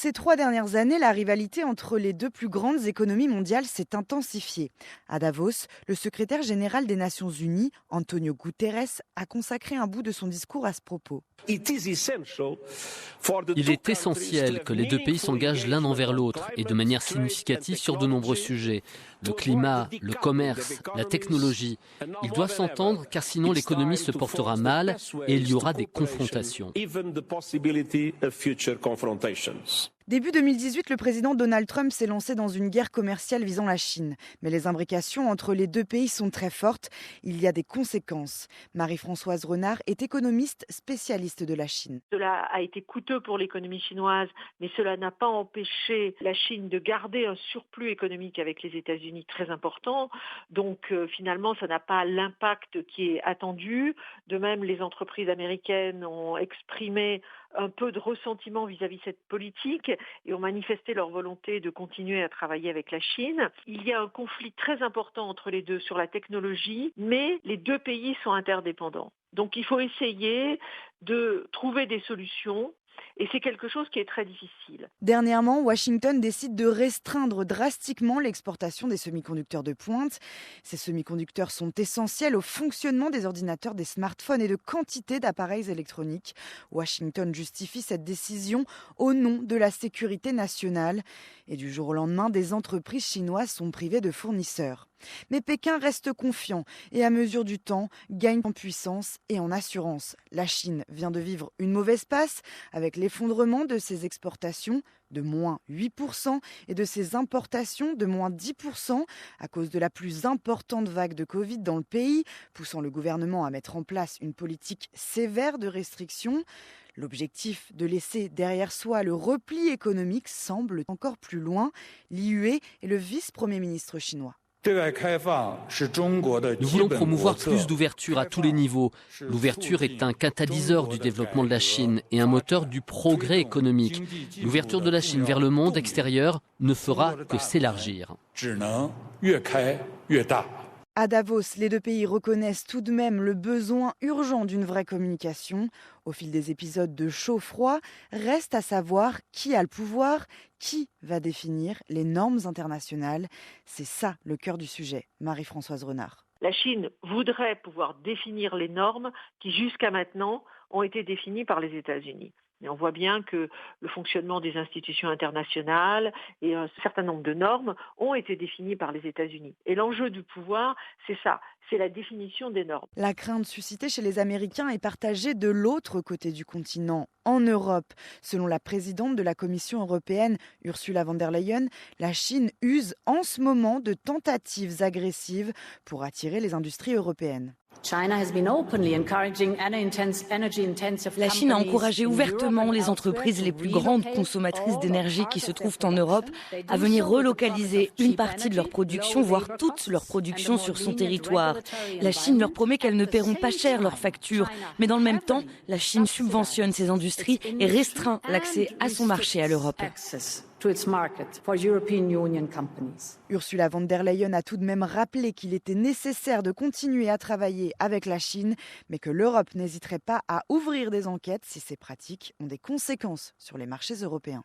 Ces 3 dernières années, la rivalité entre les deux plus grandes économies mondiales s'est intensifiée. À Davos, le secrétaire général des Nations Unies, Antonio Guterres, a consacré un bout de son discours à ce propos. Il est essentiel que les deux pays s'engagent l'un envers l'autre et de manière significative sur de nombreux sujets. Le climat, le commerce, la technologie. Ils doivent s'entendre car sinon l'économie se portera mal et il y aura des confrontations. Début 2018, le président Donald Trump s'est lancé dans une guerre commerciale visant la Chine. Mais les imbrications entre les deux pays sont très fortes. Il y a des conséquences. Marie-Françoise Renard est économiste spécialiste de la Chine. Cela a été coûteux pour l'économie chinoise, mais cela n'a pas empêché la Chine de garder un surplus économique avec les États-Unis très important. Donc finalement, ça n'a pas l'impact qui est attendu. De même, les entreprises américaines ont exprimé un peu de ressentiment vis-à-vis de cette politique et ont manifesté leur volonté de continuer à travailler avec la Chine. Il y a un conflit très important entre les deux sur la technologie, mais les deux pays sont interdépendants. Donc il faut essayer de trouver des solutions. Et c'est quelque chose qui est très difficile. Dernièrement, Washington décide de restreindre drastiquement l'exportation des semi-conducteurs de pointe. Ces semi-conducteurs sont essentiels au fonctionnement des ordinateurs, des smartphones et de quantité d'appareils électroniques. Washington justifie cette décision au nom de la sécurité nationale. Et du jour au lendemain, des entreprises chinoises sont privées de fournisseurs. Mais Pékin reste confiant et à mesure du temps gagne en puissance et en assurance. La Chine vient de vivre une mauvaise passe avec l'effondrement de ses exportations de moins 8% et de ses importations de moins 10% à cause de la plus importante vague de Covid dans le pays, poussant le gouvernement à mettre en place une politique sévère de restrictions. L'objectif de laisser derrière soi le repli économique semble encore plus loin. Liu He est le vice-premier ministre chinois. Nous voulons promouvoir plus d'ouverture à tous les niveaux. L'ouverture est un catalyseur du développement de la Chine et un moteur du progrès économique. L'ouverture de la Chine vers le monde extérieur ne fera que s'élargir. À Davos, les deux pays reconnaissent tout de même le besoin urgent d'une vraie communication. Au fil des épisodes de chaud-froid, reste à savoir qui a le pouvoir, qui va définir les normes internationales. C'est ça le cœur du sujet. Marie-Françoise Renard. La Chine voudrait pouvoir définir les normes qui jusqu'à maintenant ont été définies par les États-Unis. Mais on voit bien que le fonctionnement des institutions internationales et un certain nombre de normes ont été définies par les États-Unis. Et l'enjeu du pouvoir, c'est ça, c'est la définition des normes. La crainte suscitée chez les Américains est partagée de l'autre côté du continent, en Europe. Selon la présidente de la Commission européenne, Ursula von der Leyen, la Chine use en ce moment de tentatives agressives pour attirer les industries européennes. La Chine a encouragé ouvertement les entreprises les plus grandes consommatrices d'énergie qui se trouvent en Europe à venir relocaliser une partie de leur production, voire toute leur production sur son territoire. La Chine leur promet qu'elles ne paieront pas cher leurs factures, mais dans le même temps, la Chine subventionne ces industries et restreint l'accès à son marché à l'Europe. Ursula von der Leyen a tout de même rappelé qu'il était nécessaire de continuer à travailler avec la Chine, mais que l'Europe n'hésiterait pas à ouvrir des enquêtes si ces pratiques ont des conséquences sur les marchés européens.